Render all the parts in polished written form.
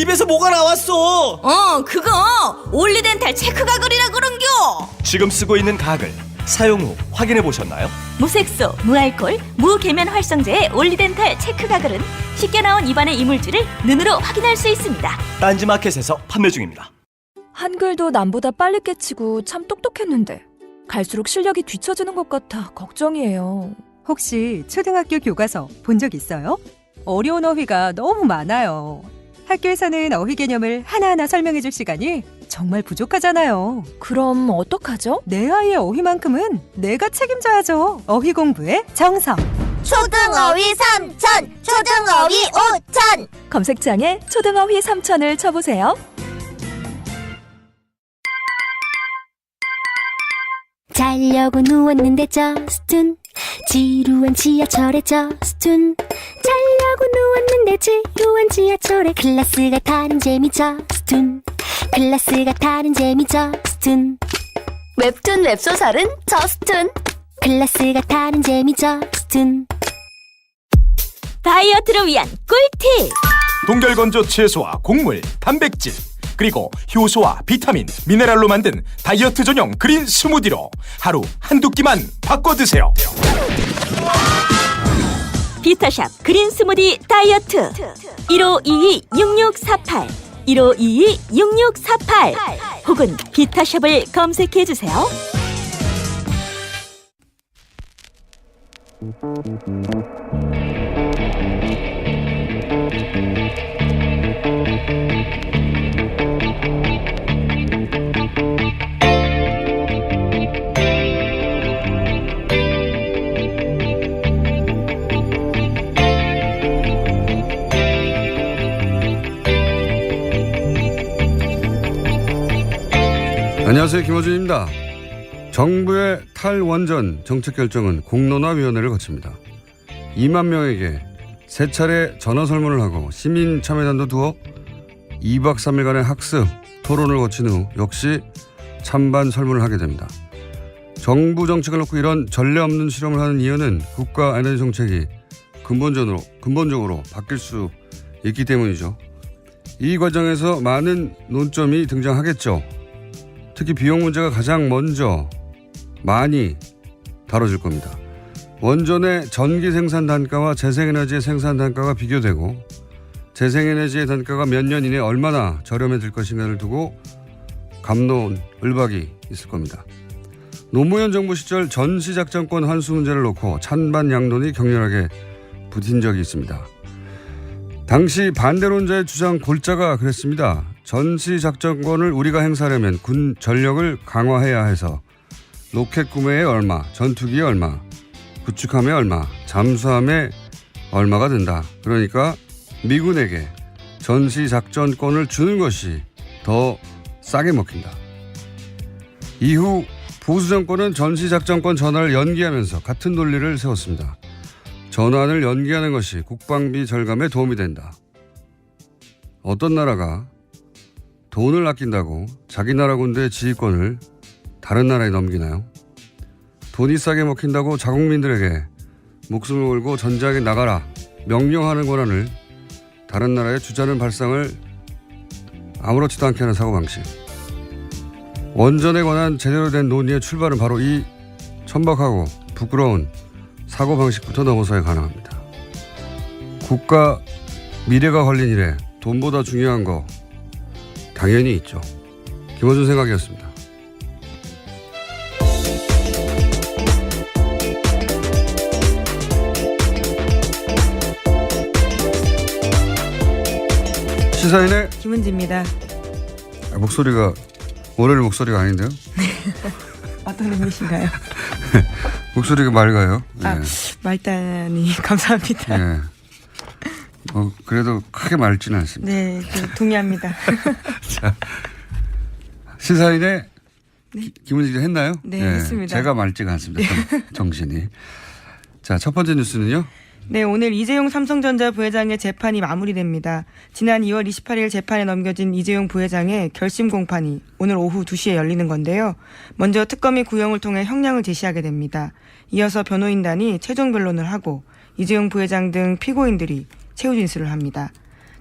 입에서 뭐가 나왔어. 그거 올리덴탈 체크 가글이라 그런겨. 지금 쓰고 있는 가글 사용 후 확인해 보셨나요? 무색소, 무알콜, 무계면 활성제의 올리덴탈 체크 가글은 쉽게 나온 입안의 이물질을 눈으로 확인할 수 있습니다. 딴지마켓에서 판매 중입니다. 한글도 남보다 빨리 깨치고 참 똑똑했는데 갈수록 실력이 뒤처지는 것 같아 걱정이에요. 혹시 초등학교 교과서 본 적 있어요? 어려운 어휘가 너무 많아요. 학교에서는 어휘 개념을 하나하나 설명해 줄 시간이 정말 부족하잖아요. 그럼 어떡하죠? 내 아이의 어휘만큼은 내가 책임져야죠. 어휘 공부의 정성. 초등어휘 3000, 초등어휘 5000. 검색창에 초등어휘 3000을 쳐보세요. 자려고 누웠는데 저스툰 지루한 지하철에 저스툰 자려고 누웠는데 지루한 지하철에 클래스가 다른 재미 저스툰 클래스가 다른 재미 저스툰 웹툰 웹소설은 저스툰 클래스가 다른 재미 저스툰 다이어트를 위한 꿀팁. 동결건조 채소와 곡물, 단백질 그리고 효소와 비타민, 미네랄로 만든 다이어트 전용 그린 스무디로 하루 한두 끼만 바꿔 드세요. 비타샵 그린 스무디 다이어트 1522-6648 1522-6648 혹은 비타샵을 검색해주세요. 안녕하세요, 김어준입니다. 정부의 탈원전 정책 결정은 공론화위원회를 거칩니다. 2만 명에게 3차례 전화설문을 하고 시민 참여단도 두어 2박 3일간의 학습, 토론을 거친 후 역시 찬반 설문을 하게 됩니다. 정부 정책을 놓고 이런 전례 없는 실험을 하는 이유는 국가 에너지 정책이 근본적으로 바뀔 수 있기 때문이죠. 이 과정에서 많은 논점이 등장하겠죠. 특히 비용 문제가 가장 먼저 많이 다뤄질 겁니다. 원전의 전기 생산 단가와 재생에너지의 생산 단가가 비교되고 재생에너지의 단가가 몇 년 이내에 얼마나 저렴해질 것인가를 두고 갑론을박이 있을 겁니다. 노무현 정부 시절 전시작전권 환수 문제를 놓고 찬반 양론이 격렬하게 부딪힌 적이 있습니다. 당시 반대론자의 주장 골자가 그랬습니다. 전시작전권을 우리가 행사하려면 군 전력을 강화해야 해서 로켓 구매에 얼마, 전투기에 얼마, 구축함에 얼마, 잠수함에 얼마가 든다. 그러니까 미군에게 전시작전권을 주는 것이 더 싸게 먹힌다. 이후 보수 정권은 전시작전권 전환을 연기하면서 같은 논리를 세웠습니다. 전환을 연기하는 것이 국방비 절감에 도움이 된다. 어떤 나라가 돈을 아낀다고 자기 나라 군대의 지휘권을 다른 나라에 넘기나요? 돈이 싸게 먹힌다고 자국민들에게 목숨을 걸고 전장에 나가라 명령하는 권한을 다른 나라에 주자는 발상을 아무렇지도 않게 하는 사고방식. 원전에 관한 제대로 된 논의의 출발은 바로 이 천박하고 부끄러운 사고방식부터 넘어서야 가능합니다. 국가 미래가 걸린 일에 돈보다 중요한 거 당연히 있죠. 김어준 생각이었습니다. 시사인의 김은지입니다. 목소리가 월요일 목소리가 아닌데요? 어떤 의미신가요? 목소리가 맑아요. 아, 말단이 감사합니다. 네. 그래도 크게 맑지는 않습니다. 네, 동의합니다. 자, 시사인의 네. 김은지 기자 했나요? 네, 했습니다. 제가 맑지가 않습니다. 정신이. 자, 첫 번째 뉴스는요? 네, 오늘 이재용 삼성전자 부회장의 재판이 마무리됩니다. 지난 2월 28일 재판에 넘겨진 이재용 부회장의 결심 공판이 오늘 오후 2시에 열리는 건데요. 먼저 특검이 구형을 통해 형량을 제시하게 됩니다. 이어서 변호인단이 최종 변론을 하고 이재용 부회장 등 피고인들이 최후 진술을 합니다.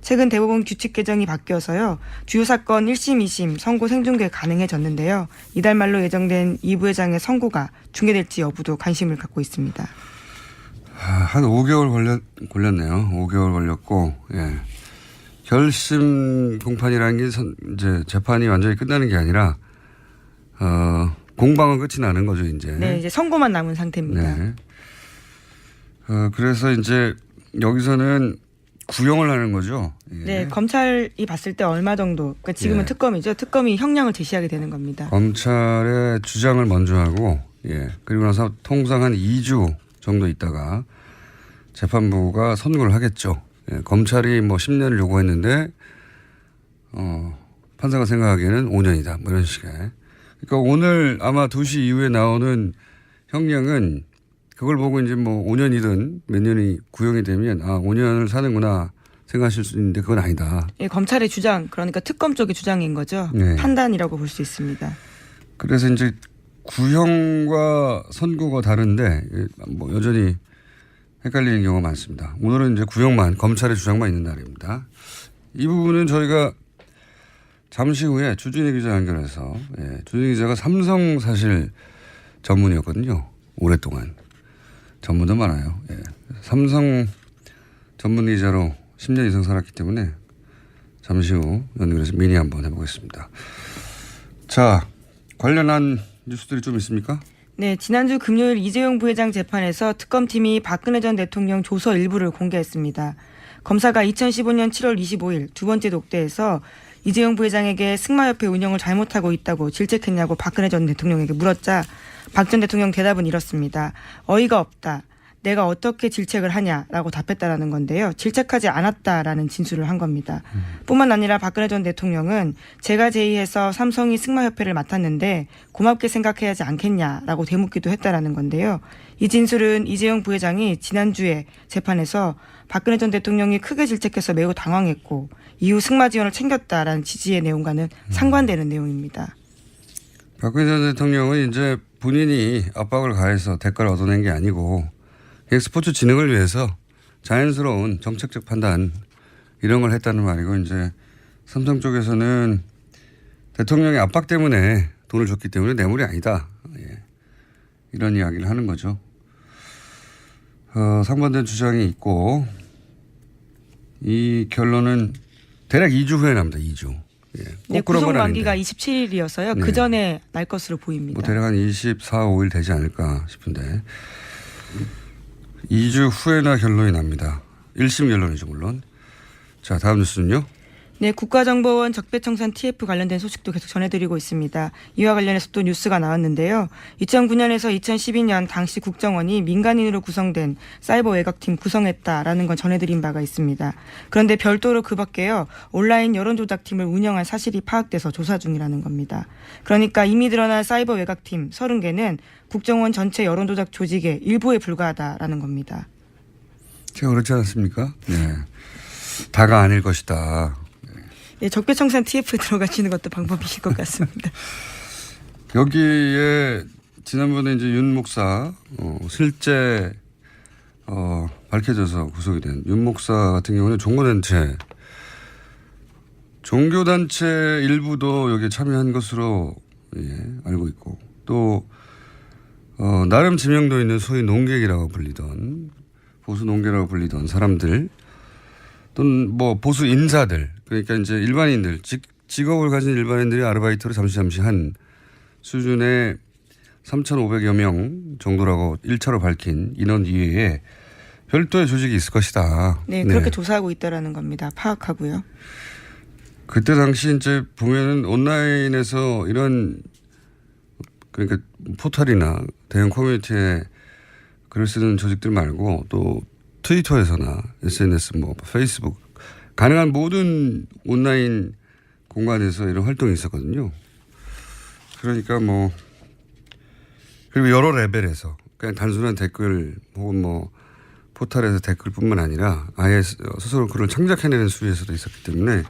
최근 대법원 규칙 개정이 바뀌어서요. 주요 사건 1심, 2심 선고 생중계 가능해졌는데요. 이달 말로 예정된 이 부회장의 선고가 중계될지 여부도 관심을 갖고 있습니다. 한 5개월 걸렸네요. 5개월 걸렸고, 예. 결심 공판이라는 게 이제 재판이 완전히 끝나는 게 아니라, 공방은 끝이 나는 거죠, 이제. 네, 이제 선고만 남은 상태입니다. 네. 그래서 이제 여기서는 구형을 하는 거죠. 예. 네, 검찰이 봤을 때 얼마 정도, 그러니까 지금은 예. 특검이죠. 특검이 형량을 제시하게 되는 겁니다. 검찰의 주장을 먼저 하고, 예. 그리고 나서 통상 한 2주 정도 있다가 재판부가 선고를 하겠죠. 예. 검찰이 뭐 10년을 요구했는데, 판사가 생각하기에는 5년이다. 뭐 이런 식의. 그러니까 오늘 아마 2시 이후에 나오는 형량은 그걸 보고 이제 뭐 5년이든 몇 년이 구형이 되면 5년을 사는구나 생각하실 수 있는데 그건 아니다. 예, 검찰의 주장, 그러니까 특검 쪽의 주장인 거죠. 네. 판단이라고 볼 수 있습니다. 그래서 이제 구형과 선고가 다른데 뭐 여전히 헷갈리는 경우가 많습니다. 오늘은 이제 구형만, 검찰의 주장만 있는 날입니다. 이 부분은 저희가 잠시 후에 주진희 기자 연결해서, 주진희 기자가 삼성 사실 전문이었거든요. 오랫동안. 전문도 많아요. 예. 삼성 전문 기자로 10년 이상 살았기 때문에 잠시 후 연결해서 미니 한번 해보겠습니다. 자, 관련한 뉴스들이 좀 있습니까? 네, 지난주 금요일 이재용 부회장 재판에서 특검팀이 박근혜 전 대통령 조서 일부를 공개했습니다. 검사가 2015년 7월 25일 두 번째 독대에서 이재용 부회장에게 승마협회 운영을 잘못하고 있다고 질책했냐고 박근혜 전 대통령에게 물었자 박 전 대통령 대답은 이렇습니다. 어이가 없다. 내가 어떻게 질책을 하냐라고 답했다라는 건데요. 질책하지 않았다라는 진술을 한 겁니다. 뿐만 아니라 박근혜 전 대통령은 제가 제의해서 삼성이 승마협회를 맡았는데 고맙게 생각해야 하지 않겠냐라고 되묻기도 했다라는 건데요. 이 진술은 이재용 부회장이 지난주에 재판에서 박근혜 전 대통령이 크게 질책해서 매우 당황했고 이후 승마 지원을 챙겼다라는 취지의 내용과는 상반되는 내용입니다. 박근혜 전 대통령은 이제 본인이 압박을 가해서 대가를 얻어낸 게 아니고 스포츠 진흥을 위해서 자연스러운 정책적 판단 이런 걸 했다는 말이고 이제 삼성 쪽에서는 대통령의 압박 때문에 돈을 줬기 때문에 뇌물이 아니다. 예. 이런 이야기를 하는 거죠. 상반된 주장이 있고 이 결론은 대략 2주 후에 납니다. 2주. 예. 네, 구속 만기가 27일이어서요. 네. 그 전에 날 것으로 보입니다. 뭐 대략 한 24, 5일 되지 않을까 싶은데 2주 후에나 결론이 납니다. 1심 결론이죠 물론. 자, 다음 뉴스는요. 네, 국가정보원 적폐청산 TF 관련된 소식도 계속 전해드리고 있습니다. 이와 관련해서 또 뉴스가 나왔는데요. 2009년에서 2012년 당시 국정원이 민간인으로 구성된 사이버 외곽팀 구성했다라는 건 전해드린 바가 있습니다. 그런데 별도로 그 밖에요. 온라인 여론조작팀을 운영한 사실이 파악돼서 조사 중이라는 겁니다. 그러니까 이미 드러난 사이버 외곽팀 30개는 국정원 전체 여론조작 조직의 일부에 불과하다라는 겁니다. 제가 그렇지 않습니까? 네. 다가 아닐 것이다. 예, 적폐청산 TF에 들어가시는 것도 방법이실 것 같습니다. 여기에 지난번에 이제 윤 목사 실제 밝혀져서 구속이 된 윤 목사 같은 경우는 종교단체 일부도 여기에 참여한 것으로 알고 있고 또 나름 지명도 있는 소위 농객이라고 불리던 보수 농객이라고 불리던 사람들 또는 뭐 보수 인사들 그러니까 이제 일반인들 직업을 가진 일반인들이 아르바이트로 잠시 한 수준의 3,500여 명 정도라고 1차로 밝힌 인원 이외에 별도의 조직이 있을 것이다. 네, 그렇게 조사하고 있다라는 겁니다. 파악하고요. 그때 당시 이제 보면은 온라인에서 이런 그러니까 포털이나 대형 커뮤니티에 글을 쓰는 조직들 말고 또 트위터에서나 SNS 뭐 페이스북 가능한 모든 온라인 공간에서 이런 활동이 있었거든요. 그러니까 뭐 그리고 여러 레벨에서 그냥 단순한 댓글 혹은 뭐 포털에서 댓글뿐만 아니라 아예 스스로 글을 창작해내는 수위에서도 있었기 때문에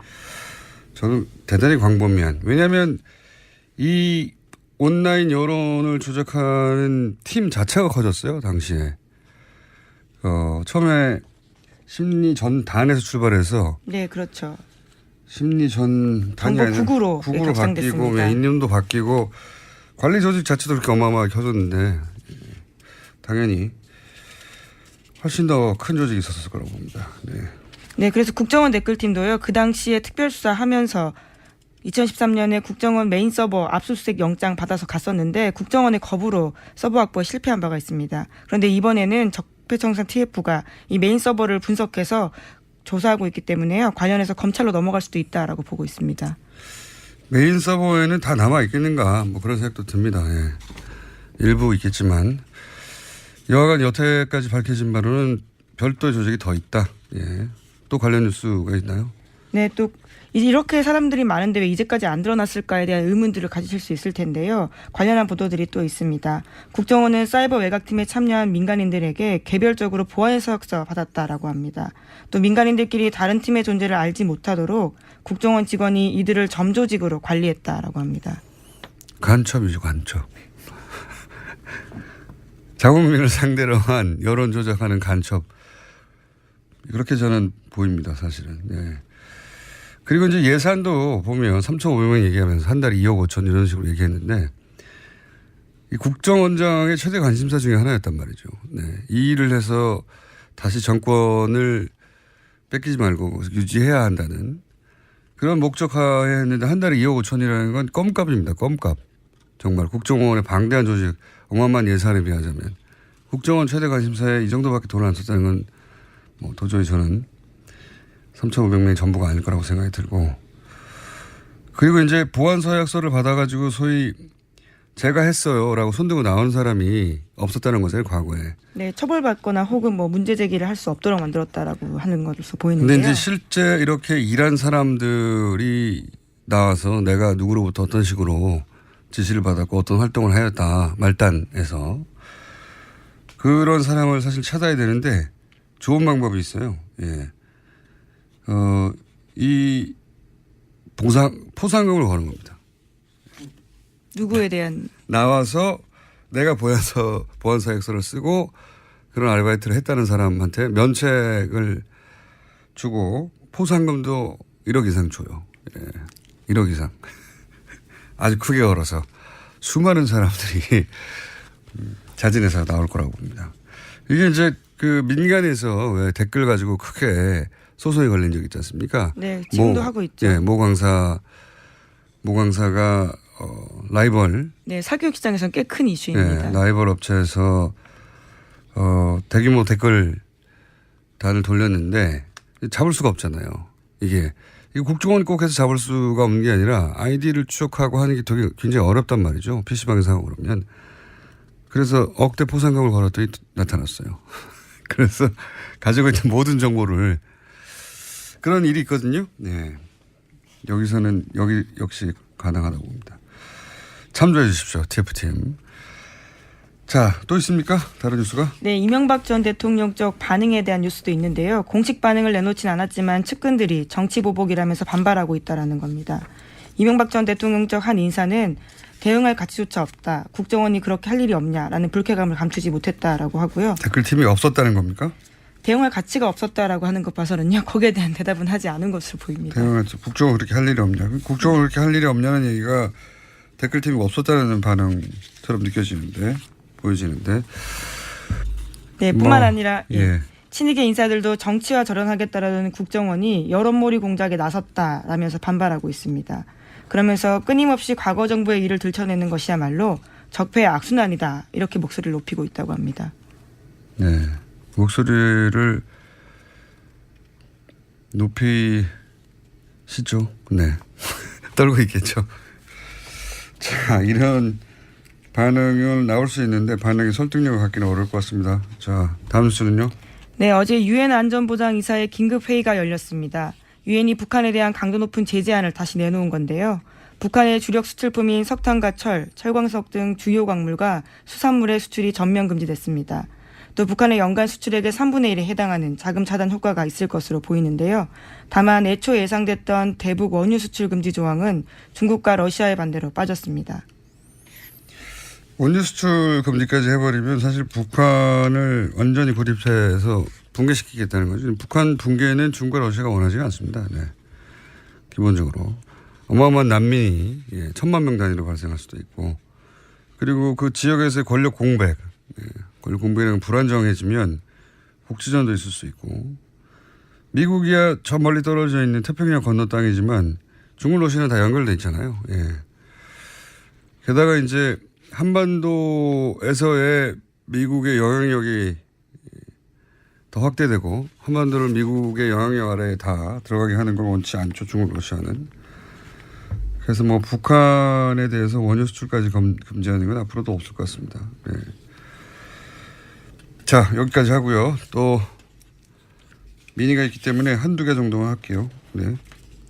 저는 대단히 광범위한 왜냐하면 이 온라인 여론을 조작하는 팀 자체가 커졌어요 당시에. 처음에 심리 전단에서 출발해서 네, 그렇죠. 심리 전단이 정부 아니라 국으로 국으로 격상됐습니다. 바뀌고 이념도 바뀌고 관리 조직 자체도 그렇게 어마어마하게 켜졌는데 당연히 훨씬 더 큰 조직이 있었을 거라고 봅니다. 네. 네, 그래서 국정원 댓글팀도요. 그 당시에 특별수사하면서 2013년에 국정원 메인 서버 압수수색 영장 받아서 갔었는데 국정원의 거부로 서버 확보에 실패한 바가 있습니다. 그런데 이번에는 적폐청산 TF가 이 메인 서버를 분석해서 조사하고 있기 때문에요. 관련해서 검찰로 넘어갈 수도 있다라고 보고 있습니다. 메인 서버에는 다 남아 있겠는가 뭐 그런 생각도 듭니다. 예. 일부 있겠지만 여하간 여태까지 밝혀진 바로는 별도의 조직이 더 있다. 예. 또 관련 뉴스가 있나요? 네, 또 이렇게 사람들이 많은데 왜 이제까지 안 드러났을까에 대한 의문들을 가지실 수 있을 텐데요. 관련한 보도들이 또 있습니다. 국정원은 사이버 외곽팀에 참여한 민간인들에게 개별적으로 보안 서약서 받았다라고 합니다. 또 민간인들끼리 다른 팀의 존재를 알지 못하도록 국정원 직원이 이들을 점조직으로 관리했다라고 합니다. 간첩이죠, 간첩. 자국민을 상대로 한 여론 조작하는 간첩. 그렇게 저는 보입니다, 사실은. 네. 그리고 이제 예산도 보면 3,500명 얘기하면서 한 달에 2억 5천 이런 식으로 얘기했는데 이 국정원장의 최대 관심사 중에 하나였단 말이죠. 네. 이 일을 해서 다시 정권을 뺏기지 말고 유지해야 한다는 그런 목적하에 했는데 한 달에 2억 5천이라는 건 껌값입니다. 껌값. 정말 국정원의 방대한 조직 어마어마한 예산에 비하자면 국정원 최대 관심사에 이 정도밖에 돈을 안 썼다는 건 뭐 도저히 저는 3,500명이 전부가 아닐 거라고 생각이 들고 그리고 이제 보안 서약서를 받아가지고 소위 제가 했어요라고 손들고 나오는 사람이 없었다는 거죠, 과거에. 네, 처벌받거나 혹은 뭐 문제 제기를 할 수 없도록 만들었다라고 하는 것으로 보이는데요. 근데 이제 실제 이렇게 일한 사람들이 나와서 내가 누구로부터 어떤 식으로 지시를 받았고 어떤 활동을 하였다 말단에서 그런 사람을 사실 찾아야 되는데 좋은 방법이 있어요. 예. 이 포상금을 거는 겁니다. 누구에 대한 나와서 내가 보안사약서를 쓰고 그런 아르바이트를 했다는 사람한테 면책을 주고 포상금도 1억 이상 줘요. 예. 1억 이상. 아주 크게 걸어서 수많은 사람들이 자진해서 나올 거라고 봅니다. 이게 이제 그 민간에서 왜 댓글 가지고 크게 소송이 걸린 적 있지 않습니까? 네, 지금도 하고 있죠. 예, 모 강사가 라이벌. 네, 사교육 시장에서는 꽤 큰 이슈입니다. 예, 라이벌 업체에서 대규모 댓글 단을 돌렸는데 잡을 수가 없잖아요. 이게 국정원이 꼭 해서 잡을 수가 없는 게 아니라 아이디를 추적하고 하는 게 되게 굉장히 어렵단 말이죠. PC방에서 하고 그러면. 그래서 억대 포상금을 걸었더니 나타났어요. 그래서 가지고 있는 모든 정보를 그런 일이 있거든요. 네. 여기서는 여기 역시 가능하다고 봅니다. 참조해 주십시오. TF팀. 자, 또 있습니까? 다른 뉴스가? 네, 이명박 전 대통령 쪽 반응에 대한 뉴스도 있는데요. 공식 반응을 내놓진 않았지만 측근들이 정치보복이라면서 반발하고 있다라는 겁니다. 이명박 전 대통령 쪽 한 인사는 대응할 가치조차 없다. 국정원이 그렇게 할 일이 없냐라는 불쾌감을 감추지 못했다라고 하고요. 댓글팀이 없었다는 겁니까? 대응할 가치가 없었다라고 하는 것 봐서는요. 거기에 대한 대답은 하지 않은 것으로 보입니다. 국정원 그렇게 할 일이 없냐. 국정원 그렇게 할 일이 없냐는 얘기가 댓글팀이 없었다는 반응처럼 보여지는데. 네, 뿐만 아니라 예. 친이계 인사들도 정치와 절연하겠다라는 국정원이 여론몰이 공작에 나섰다라면서 반발하고 있습니다. 그러면서 끊임없이 과거 정부의 일을 들춰내는 것이야말로 적폐의 악순환이다. 이렇게 목소리를 높이고 있다고 합니다. 네. 목소리를 높이시죠. 네. 떨고 있겠죠. 자, 이런 반응은 나올 수 있는데 반응이 설득력을 갖기는 어려울 것 같습니다. 자, 다음 뉴스는요. 네, 어제 유엔 안전보장이사의 긴급회의가 열렸습니다. 유엔이 북한에 대한 강도 높은 제재안을 다시 내놓은 건데요. 북한의 주력 수출품인 석탄과 철광석 등 주요 광물과 수산물의 수출이 전면 금지됐습니다. 또 북한의 연간 수출액의 3분의 1에 해당하는 자금 차단 효과가 있을 것으로 보이는데요. 다만 애초 예상됐던 대북 원유 수출 금지 조항은 중국과 러시아의 반대로 빠졌습니다. 원유 수출 금지까지 해버리면 사실 북한을 완전히 고립해서 붕괴시키겠다는 거죠. 북한 붕괴는 중국과 러시아가 원하지 않습니다. 네. 기본적으로. 어마어마한 난민이 1,000만 명 단위로 발생할 수도 있고 그리고 그 지역에서의 권력 공백, 권력 공백이 불안정해지면 국지전도 있을 수 있고 미국이야 저 멀리 떨어져 있는 태평양 건너 땅이지만 중국, 러시아는 다 연결돼 있잖아요. 예. 게다가 이제 한반도에서의 미국의 영향력이 더 확대되고 한반도를 미국의 영향력 아래에 다 들어가게 하는 걸 원치 않죠. 중국, 러시아는. 그래서 뭐 북한에 대해서 원유 수출까지 금지하는 건 앞으로도 없을 것 같습니다. 네. 자, 여기까지 하고요. 또 민의가 있기 때문에 한두 개 정도만 할게요. 네.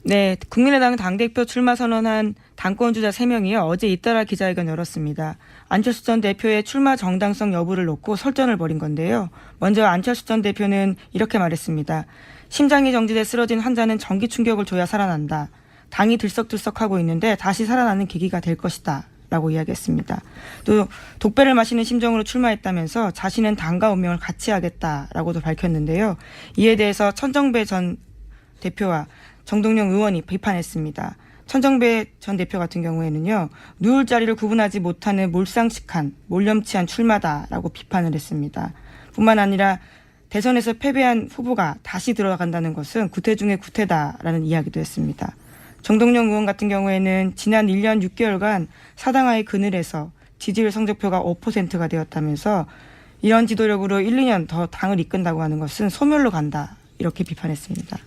네, 국민의당 당대표 출마 선언한 당권주자 3명이요. 어제 잇따라 기자회견 열었습니다. 안철수 전 대표의 출마 정당성 여부를 놓고 설전을 벌인 건데요. 먼저 안철수 전 대표는 이렇게 말했습니다. 심장이 정지돼 쓰러진 환자는 전기 충격을 줘야 살아난다. 당이 들썩들썩하고 있는데 다시 살아나는 계기가 될 것이다. 라고 이야기했습니다. 또 독배를 마시는 심정으로 출마했다면서 자신은 당과 운명을 같이 하겠다라고도 밝혔는데요. 이에 대해서 천정배 전 대표와 정동영 의원이 비판했습니다. 천정배 전 대표 같은 경우에는요. 누울 자리를 구분하지 못하는 몰상식한 몰염치한 출마다라고 비판을 했습니다. 뿐만 아니라 대선에서 패배한 후보가 다시 들어간다는 것은 구태 중의 구태다라는 이야기도 했습니다. 정동영 의원 같은 경우에는 지난 1년 6개월간 사당하의 그늘에서 지지율 성적표가 5%가 되었다면서 이런 지도력으로 1, 2년 더 당을 이끈다고 하는 것은 소멸로 간다. 이렇게 비판했습니다.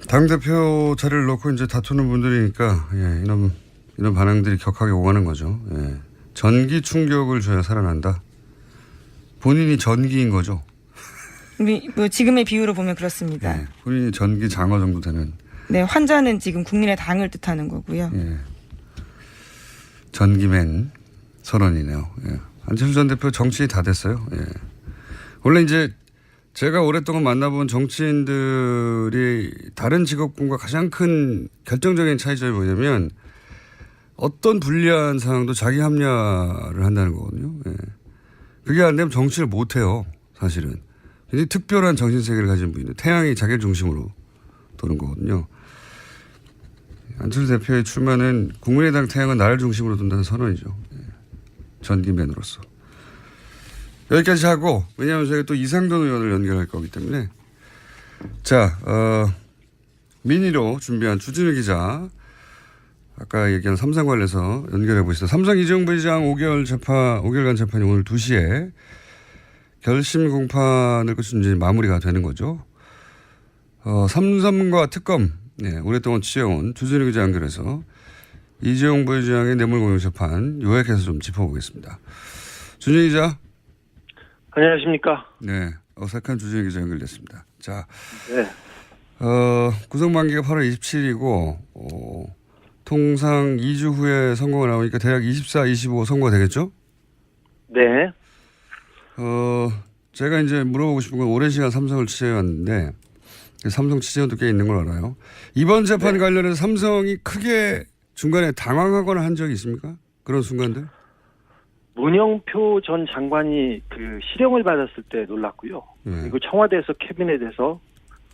당대표 자리를 놓고 이제 다투는 분들이니까 이런 반응들이 격하게 오가는 거죠. 예. 전기 충격을 줘야 살아난다. 본인이 전기인 거죠. 뭐 지금의 비유로 보면 그렇습니다. 예. 본인이 전기 장어 정도 되는. 네, 환자는 지금 국민의 당을 뜻하는 거고요. 예. 전기맨 선언이네요. 예. 안철수 전 대표 정치인이 다 됐어요. 예. 원래 이제 제가 오랫동안 만나본 정치인들이 다른 직업군과 가장 큰 결정적인 차이점이 뭐냐면 어떤 불리한 상황도 자기 합리화를 한다는 거거든요. 예. 그게 안 되면 정치를 못 해요. 사실은. 굉장히 특별한 정신세계를 가진 분인데 태양이 자기를 중심으로 도는 거거든요. 안철수 대표의 출마는 국민의당 태양은 나를 중심으로 둔다는 선언이죠. 예. 전기맨으로서. 여기까지 하고 왜냐하면 저희가 또 이상돈 의원을 연결할 거기 때문에 자 민의로 준비한 주진우 기자 아까 얘기한 삼성 관련해서 연결해 보시죠. 삼성 이재용 부회장 5개월간 재판이 오늘 2시에 결심 공판을 거친 이제 마무리가 되는 거죠. 삼성과 특검 오랫동안 취해온 주진우 기자 연결해서 이재용 부회장의 뇌물공여 재판 요약해서 좀 짚어보겠습니다. 주진우 기자. 안녕하십니까. 네. 어색한 주진우 기자 연결됐습니다. 자. 네. 구속만기가 8월 27일이고, 통상 2주 후에 선고가 나오니까 대략 24, 25 선고가 되겠죠? 네. 제가 이제 물어보고 싶은 건 오랜 시간 삼성을 취재해왔는데, 삼성 취재원도 꽤 있는 걸 알아요. 이번 재판 네. 관련해서 삼성이 크게 중간에 당황하거나 한 적이 있습니까? 그런 순간들? 문영표 전 장관이 그 실형을 받았을 때 놀랐고요. 그리고 청와대에서 캐비넷에서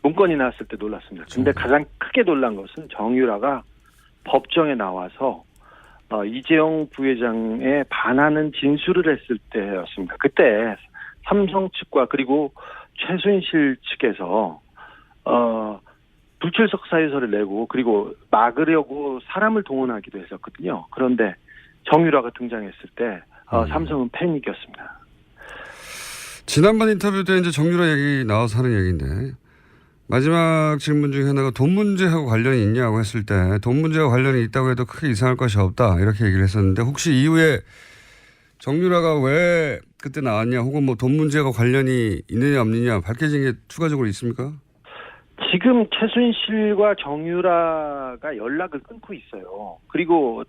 문건이 나왔을 때 놀랐습니다. 근데 가장 크게 놀란 것은 정유라가 법정에 나와서 이재용 부회장에 반하는 진술을 했을 때였습니다. 그때 삼성 측과 그리고 최순실 측에서 불출석 사유서를 내고 그리고 막으려고 사람을 동원하기도 했었거든요. 그런데 정유라가 등장했을 때 삼성은 패닉이었습니다. 지난번 인터뷰 때 이제 정유라 얘기 나와서 하는 얘기인데 마지막 질문 중에 하나가 돈 문제하고 관련이 있냐고 했을 때 돈 문제와 관련이 있다고 해도 크게 이상할 것이 없다 이렇게 얘기를 했었는데 혹시 이후에 정유라가 왜 그때 나왔냐 혹은 뭐 돈 문제와 관련이 있느냐 없느냐 밝혀진 게 추가적으로 있습니까? 지금 최순실과 정유라가 연락을 끊고 있어요. 그리고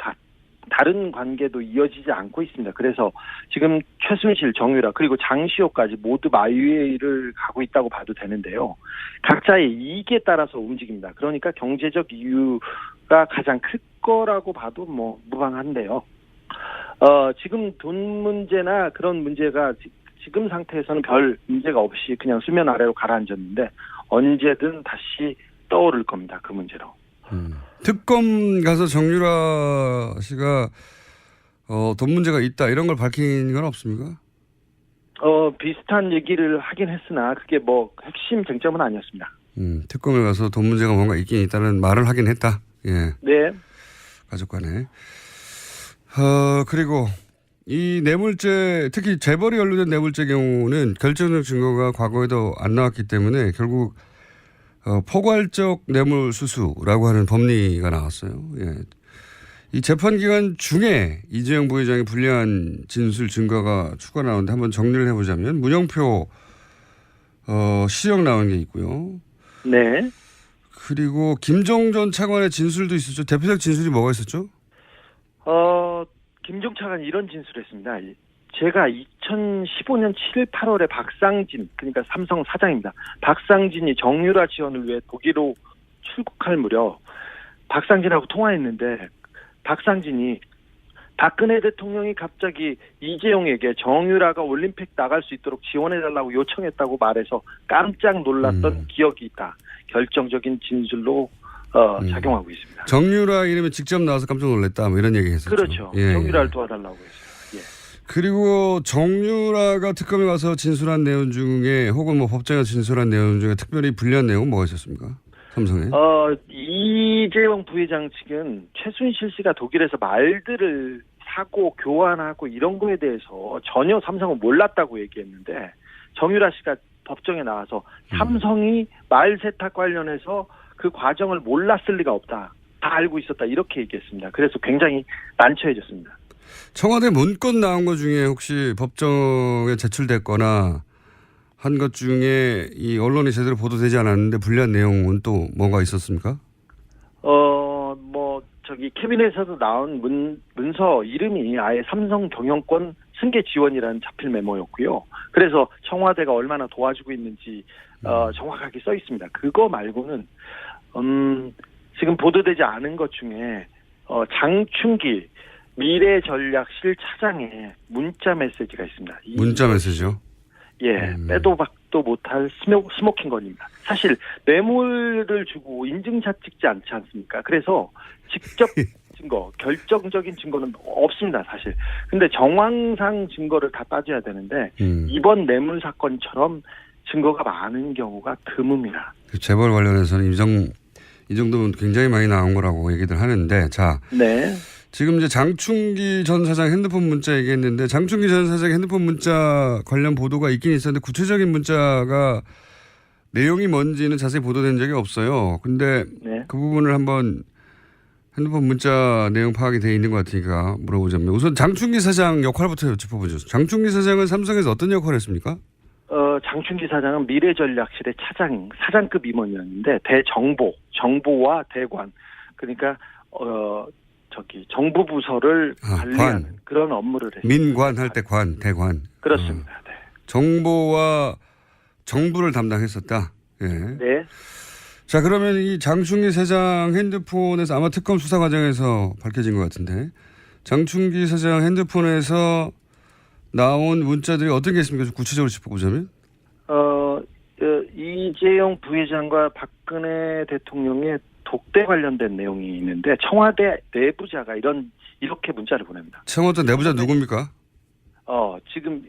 다른 관계도 이어지지 않고 있습니다. 그래서 지금 최순실, 정유라 그리고 장시호까지 모두 마유회를 가고 있다고 봐도 되는데요. 각자의 이익에 따라서 움직입니다. 그러니까 경제적 이유가 가장 클 거라고 봐도 뭐 무방한데요. 지금 돈 문제나 그런 문제가 지금 상태에서는 별 문제가 없이 그냥 수면 아래로 가라앉았는데 언제든 다시 떠오를 겁니다. 그 문제로. 특검 가서 정유라 씨가 돈 문제가 있다 이런 걸 밝힌 건 없습니까? 비슷한 얘기를 하긴 했으나 그게 뭐 핵심 쟁점은 아니었습니다. 특검에 가서 돈 문제가 뭔가 있긴 있다는 말을 하긴 했다. 예. 네. 가족 간에. 그리고 이 뇌물죄, 특히 재벌이 연루된 뇌물죄 경우는 결정적 증거가 과거에도 안 나왔기 때문에 결국 포괄적 뇌물 수수라고 하는 법리가 나왔어요. 예. 이 재판 기간 중에 이재용 부회장의 불리한 진술 증거가 추가 나오는데 한번 정리를 해보자면 문영표 시정 나온 게 있고요. 네. 그리고 김종 전 차관의 진술도 있었죠. 대표적 진술이 뭐가 있었죠? 김종 차관이 이런 진술을 했습니다. 제가 2015년 7월 8월에 박상진, 그러니까 삼성 사장입니다. 박상진이 정유라 지원을 위해 독일로 출국할 무렵 박상진하고 통화했는데 박상진이 박근혜 대통령이 갑자기 이재용에게 정유라가 올림픽 나갈 수 있도록 지원해달라고 요청했다고 말해서 깜짝 놀랐던 기억이 있다. 결정적인 진술로 작용하고 있습니다. 정유라 이름이 직접 나와서 깜짝 놀랐다. 뭐 이런 얘기 했었죠. 그렇죠. 예, 정유라를 도와달라고 했어요. 예. 그리고 정유라가 특검에 가서 진술한 내용 중에 혹은 뭐 법정에서 진술한 내용 중에 특별히 불리한 내용은 뭐가 있었습니까? 삼성에. 이재용 부회장 측은 최순실 씨가 독일에서 말들을 사고 교환하고 이런 거에 대해서 전혀 삼성은 몰랐다고 얘기했는데 정유라 씨가 법정에 나와서 삼성이 말 세탁 관련해서 그 과정을 몰랐을 리가 없다. 다 알고 있었다. 이렇게 얘기했습니다. 그래서 굉장히 난처해졌습니다. 청와대 문건 나온 것 중에 혹시 법정에 제출됐거나 한 것 중에 이 언론이 제대로 보도되지 않았는데 불리한 내용은 또 뭐가 있었습니까? 캐비넷에서 나온 문서 이름이 아예 삼성 경영권 승계 지원이라는 자필 메모였고요. 그래서 청와대가 얼마나 도와주고 있는지 정확하게 써 있습니다. 그거 말고는 지금 보도되지 않은 것 중에 장충기 미래전략실 차장의 문자 메시지가 있습니다. 문자 메시지요? 예, 빼도 박도 못할 스모킹건입니다. 사실 뇌물을 주고 인증샷 찍지 않지 않습니까? 그래서 직접 증거, 결정적인 증거는 없습니다, 사실. 근데 정황상 증거를 다 따져야 되는데 이번 뇌물 사건처럼 증거가 많은 경우가 드뭅니다. 재벌 관련해서는 이 정도면 굉장히 많이 나온 거라고 얘기들 하는데, 자. 네. 지금 이제 장충기 전 사장 핸드폰 문자 얘기했는데 장충기 전 사장 핸드폰 문자 관련 보도가 있긴 있었는데 구체적인 문자가 내용이 뭔지는 자세히 보도된 적이 없어요. 근데 네. 그 부분을 한번 핸드폰 문자 내용 파악이 돼 있는 것 같으니까 물어보자면 우선 장충기 사장 역할부터 짚어보죠. 장충기 사장은 삼성에서 어떤 역할을 했습니까? 장충기 사장은 미래전략실의 사장급 임원이었는데 정보와 대관, 그러니까 정부 부서를 관리하는 그런 업무를 했습니다. 민관 할 때 대관. 그렇습니다. 네. 정보와 정부를 담당했었다. 예. 네. 자, 그러면 이 장충기 사장 핸드폰에서 아마 특검 수사 과정에서 밝혀진 것 같은데 장충기 사장 핸드폰에서 나온 문자들이 어떤 게 있습니까? 좀 구체적으로 짚어보자면. 이재용 부회장과 박근혜 대통령의 독대 관련된 내용이 있는데 청와대 내부자가 이렇게 문자를 보냅니다. 청와대 내부자 누굽니까? 지금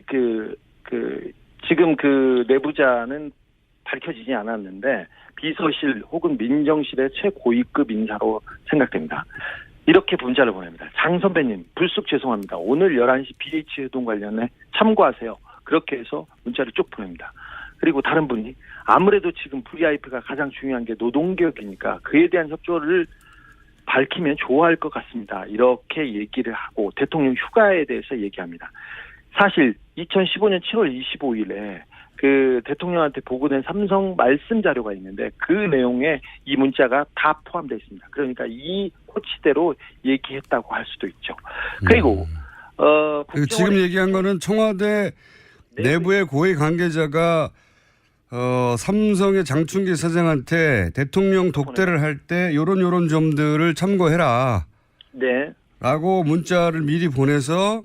지금 그 내부자는 밝혀지지 않았는데 비서실 혹은 민정실의 최고위급 인사로 생각됩니다. 이렇게 문자를 보냅니다. 장 선배님, 불쑥 죄송합니다. 오늘 11시 BH 회동 관련해 참고하세요. 그렇게 해서 문자를 쭉 보냅니다. 그리고 다른 분이 아무래도 지금 VIP가 가장 중요한 게 노동개혁이니까 그에 대한 협조를 밝히면 좋아할 것 같습니다. 이렇게 얘기를 하고 대통령 휴가에 대해서 얘기합니다. 사실 2015년 7월 25일에 그 대통령한테 보고된 삼성 말씀 자료가 있는데 그 내용에 이 문자가 다 포함되어 있습니다. 그러니까 이 코치대로 얘기했다고 할 수도 있죠. 그리고 지금 얘기한 거는 청와대 내부의 고위 관계자가 삼성의 장충기 사장한테 대통령 독대를 할 때 요런 점들을 참고해라. 네. 라고 문자를 미리 보내서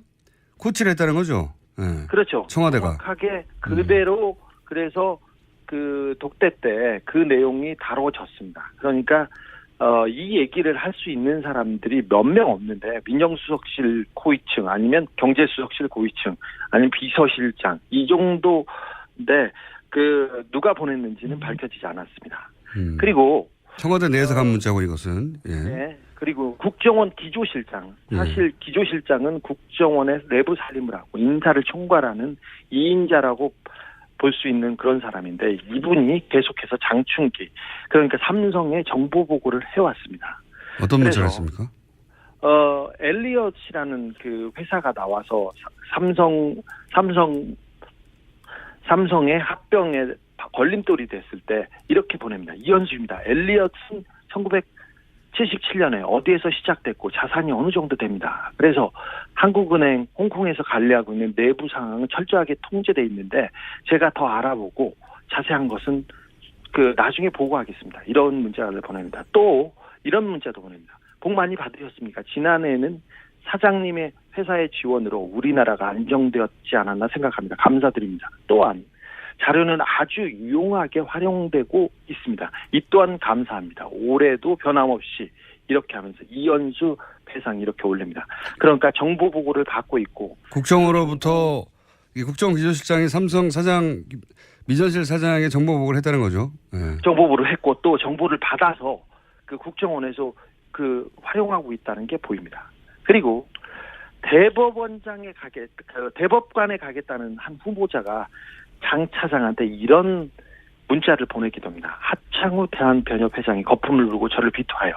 코치를 했다는 거죠. 예. 그렇죠. 청와대가. 정확하게 그대로 그래서 그 독대 때 그 내용이 다뤄졌습니다. 그러니까 이 얘기를 할 수 있는 사람들이 몇 명 없는데 민정수석실 고위층 아니면 경제수석실 고위층 아니면 비서실장 이 정도인데 그 누가 보냈는지는 밝혀지지 않았습니다. 그리고 청와대 내에서 간 문자고 이것은. 예. 네. 그리고 국정원 기조실장 사실 기조실장은 국정원의 내부 살림을 하고 인사를 총괄하는 2인자라고 볼 수 있는 그런 사람인데 이분이 계속해서 장충기 그러니까 삼성의 정보 보고를 해왔습니다. 어떤 문자가 있습니까? 엘리엇이라는 그 회사가 나와서 삼성의 합병에 걸림돌이 됐을 때 이렇게 보냅니다. 이현수입니다. 엘리엇은 1977년에 어디에서 시작됐고 자산이 어느 정도 됩니다. 그래서 한국은행 홍콩에서 관리하고 있는 내부 상황은 철저하게 통제돼 있는데 제가 더 알아보고 자세한 것은 그 나중에 보고하겠습니다. 이런 문자를 보냅니다. 또 이런 문자도 보냅니다. 복 많이 받으셨습니까? 지난해에는 사장님의 회사의 지원으로 우리나라가 안정되었지 않았나 생각합니다. 감사드립니다. 또한 자료는 아주 유용하게 활용되고 있습니다. 이 또한 감사합니다. 올해도 변함없이 이렇게 하면서 이현수 배상 이렇게 올립니다. 그러니까 정보 보고를 받고 있고 국정으로부터 이 국정기조실장이 삼성 사장 미전실 사장에게 정보 보고를 했다는 거죠. 예. 정보 보고를 했고 또 정보를 받아서 그 국정원에서 그 활용하고 있다는 게 보입니다. 그리고 대법관에 가겠다는 한 후보자가 장 차장한테 이런 문자를 보내기도 합니다. 하창우 대한변협회장이 거품을 누르고 저를 비토하여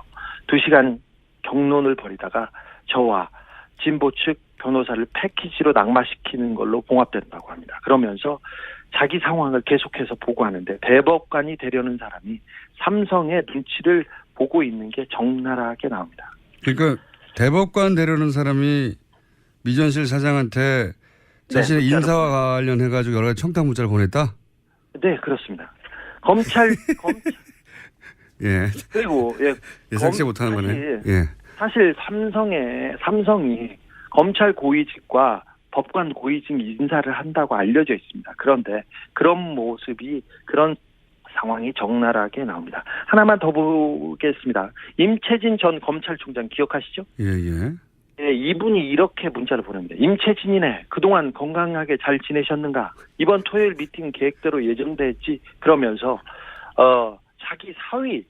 2시간 경론을 벌이다가 저와 진보 측 변호사를 패키지로 낙마시키는 걸로 봉합된다고 합니다. 그러면서 자기 상황을 계속해서 보고하는데 대법관이 되려는 사람이 삼성의 눈치를 보고 있는 게 적나라하게 나옵니다. 그러니까 대법관 되려는 사람이 미전실 사장한테 자신의 네, 인사와 관련해가지고 여러 가지 청탁 문자를 보냈다? 네, 그렇습니다. 검찰 예. 그리고 예상치 못하는 거네. 예. 사실 삼성이 검찰 고위직과 법관 고위직 인사를 한다고 알려져 있습니다. 그런데 그런 모습이 그런 상황이 적나라하게 나옵니다. 하나만 더 보겠습니다. 임채진 전 검찰총장 기억하시죠? 예. 예, 이분이 이렇게 문자를 보냅니다. 임채진이네. 그동안 건강하게 잘 지내셨는가? 이번 토요일 미팅 계획대로 예정돼 있지? 그러면서 자기 사위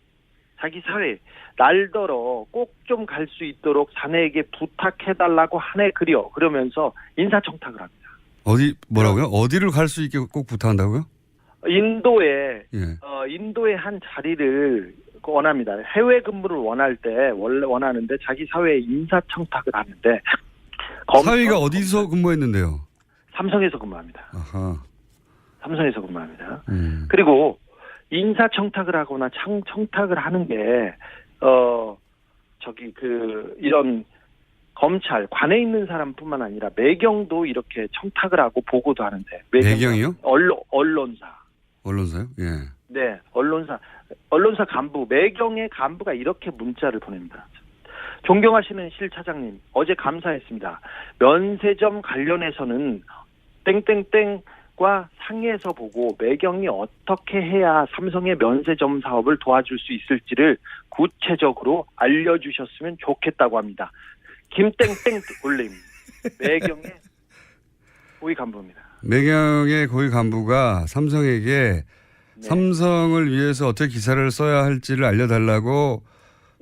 날더러 꼭 좀 갈 수 있도록 자네에게 부탁해달라고 하네 그려. 그러면서 인사청탁을 합니다. 뭐라고요? 어디를 갈 수 있게 꼭 부탁한다고요? 인도에 예. 인도의 한 자리를 원합니다. 해외 근무를 원할 때 원래 원하는데 자기 사회에 인사청탁을 하는데 사위가 어디서 근무했는데요? 삼성에서 근무합니다. 아하. 삼성에서 근무합니다. 그리고 인사청탁을 하거나 청탁을 하는 게 이런 검찰 관에 있는 사람뿐만 아니라 매경도 이렇게 청탁을 하고 보고도 하는데 매경이요? 언론사요? 예. 네, 언론사 간부 매경의 간부가 이렇게 문자를 보냅니다. 존경하시는 실 차장님, 어제 감사했습니다. 면세점 관련해서는 땡땡땡과 상의해서 보고 매경이 어떻게 해야 삼성의 면세점 사업을 도와줄 수 있을지를 구체적으로 알려주셨으면 좋겠다고 합니다. 김땡땡 올림 매경의 고위 간부입니다. 매경의 고위 간부가 삼성에게 삼성을 위해서 어떻게 기사를 써야 할지를 알려달라고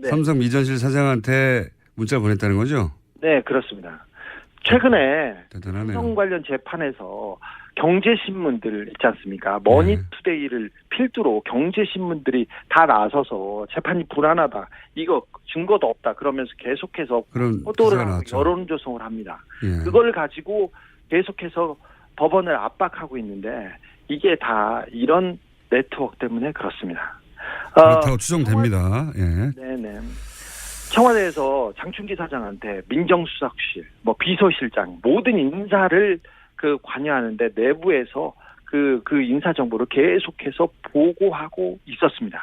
삼성 미전실 사장한테 문자를 보냈다는 거죠? 네, 그렇습니다. 최근에 대단하네요. 삼성 관련 재판에서 경제신문들 있지 않습니까? 머니투데이를 필두로 경제신문들이 다 나서서 재판이 불안하다. 이거 증거도 없다. 그러면서 계속해서 호도를 하고 여론 조성을 합니다. 예. 그걸 가지고 계속해서 법원을 압박하고 있는데 이게 다 이런 네트워크 때문에 그렇습니다. 그렇다고 추정됩니다. 예. 네네. 청와대에서 장충기 사장한테 민정수석실, 비서실장 모든 인사를 관여하는데 내부에서 그 인사 정보를 계속해서 보고하고 있었습니다.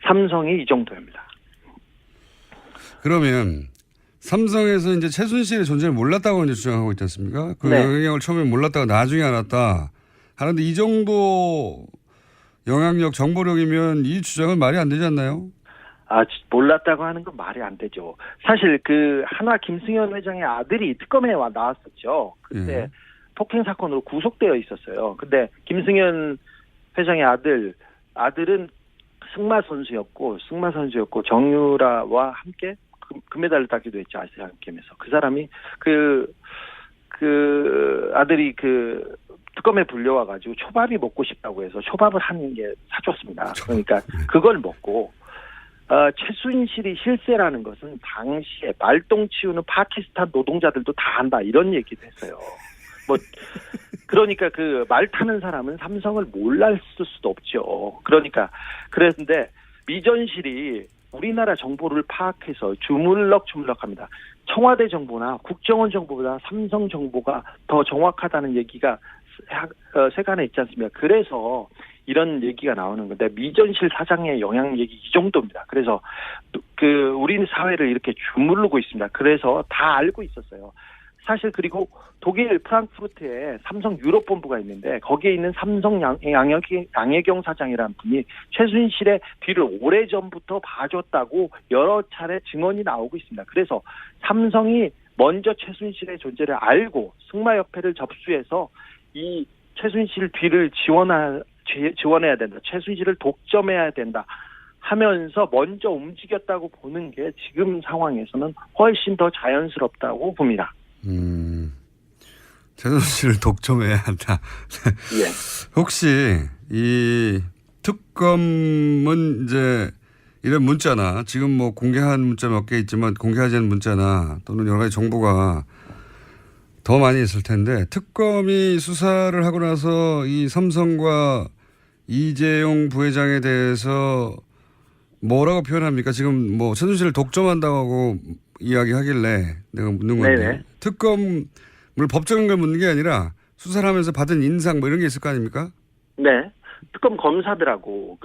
삼성이 이 정도입니다. 그러면 삼성에서 이제 최순실의 존재를 몰랐다고 이제 주장하고 있지 않습니까? 그 네. 영향력을 처음에 몰랐다가 나중에 알았다 하는데 이 정도 영향력, 정보력이면 이 주장은 말이 안 되지 않나요? 몰랐다고 하는 건 말이 안 되죠. 사실 그 한화 김승현 회장의 아들이 특검에 나왔었죠. 그때 예. 폭행 사건으로 구속되어 있었어요. 근데 김승현 회장의 아들은 승마 선수였고 정유라와 함께 금메달을 따기도 했죠. 아시안 게임에서. 그 사람이 그 아들이 그 특검에 불려와가지고 초밥이 먹고 싶다고 해서 초밥을 한 개 사줬습니다. 그러니까 그걸 먹고 최순실이 실세라는 것은 당시에 말똥 치우는 파키스탄 노동자들도 다 한다 이런 얘기도 했어요. 그러니까 그 말 타는 사람은 삼성을 몰랐을 수도 없죠. 그랬는데 미전실이 우리나라 정보를 파악해서 주물럭주물럭합니다. 청와대 정보나 국정원 정보보다 삼성 정보가 더 정확하다는 얘기가 세간에 있지 않습니까? 그래서 이런 얘기가 나오는 건데 미전실 사장의 영향 얘기 이 정도입니다. 그래서 우리 사회를 이렇게 주무르고 있습니다. 그래서 다 알고 있었어요. 사실 그리고 독일 프랑크푸르트에 삼성 유럽 본부가 있는데 거기에 있는 삼성 양혜경 사장이라는 분이 최순실의 뒤를 오래전부터 봐줬다고 여러 차례 증언이 나오고 있습니다. 그래서 삼성이 먼저 최순실의 존재를 알고 승마협회를 접수해서 이 최순실 뒤를 지원해야 된다. 최순실을 독점해야 된다. 하면서 먼저 움직였다고 보는 게 지금 상황에서는 훨씬 더 자연스럽다고 봅니다. 최순실을 독점해야 한다. 예. 혹시 이 특검은 이제 이런 문자나 지금 뭐 공개한 문자 몇 개 있지만 공개하지 않은 문자나 또는 여러 가지 정보가 더 많이 있을 텐데 특검이 수사를 하고 나서 이 삼성과 이재용 부회장에 대해서 뭐라고 표현합니까? 지금 뭐 최순실을 독점한다고 이야기하길래 내가 묻는 건데 네네. 특검을 법적인 걸 묻는 게 아니라 수사를 하면서 받은 인상 뭐 이런 게 있을 거 아닙니까? 네. 특검 검사들하고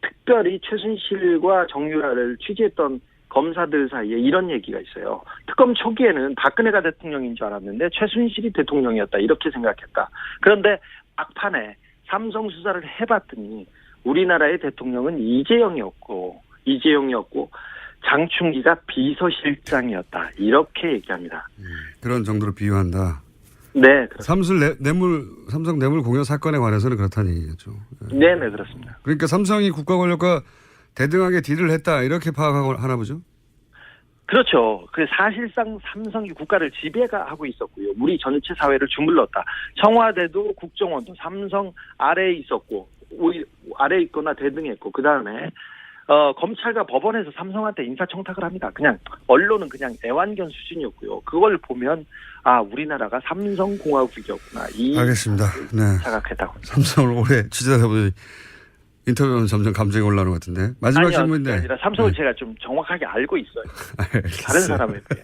특별히 최순실과 정유라를 취재했던 검사들 사이에 이런 얘기가 있어요. 특검 초기에는 박근혜가 대통령인 줄 알았는데 최순실이 대통령이었다 이렇게 생각했다. 그런데 막판에 삼성 수사를 해봤더니 우리나라의 대통령은 이재용이었고 장충기가 비서실장이었다 이렇게 얘기합니다. 그런 정도로 비유한다. 네, 삼성 뇌물 공여 사건에 관해서는 그렇다는 얘기겠죠. 네, 그렇습니다. 그러니까 삼성이 국가 권력과 대등하게 딜을 했다 이렇게 파악하나 보죠? 그렇죠. 사실상 삼성이 국가를 지배하고 있었고요. 우리 전체 사회를 주물렀다. 청와대도 국정원도 삼성 아래에 있었고 아래에 있거나 대등했고 그다음에 검찰과 법원에서 삼성한테 인사청탁을 합니다. 그냥 언론은 그냥 애완견 수준이었고요. 그걸 보면 우리나라가 삼성공화국이었구나. 알겠습니다. 네. 생각했다고. 삼성을 오래 취재하다 보니 인터뷰는 점점 감정이 올라오는 것 같은데. 마지막 질문인데. 아니라 삼성을 제가 좀 정확하게 알고 있어요. 다른 사람에 비해.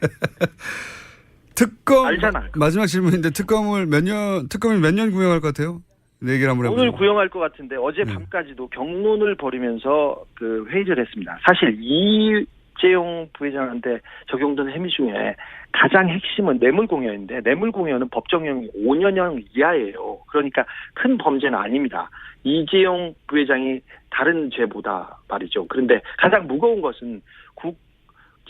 특검. 알잖아. 마지막 질문인데 특검이 몇 년 구형할 것 같아요? 내 얘기를 한번 해보죠. 오늘 구형할 것 같은데 어제 밤까지도 경론을 벌이면서 회의를 했습니다. 사실 이재용 부회장한테 적용된 혐의 중에 가장 핵심은 뇌물공여인데 뇌물공여는 법정형이 5년형 이하예요. 그러니까 큰 범죄는 아닙니다. 이재용 부회장이 다른 죄보다 말이죠. 그런데 가장 무거운 것은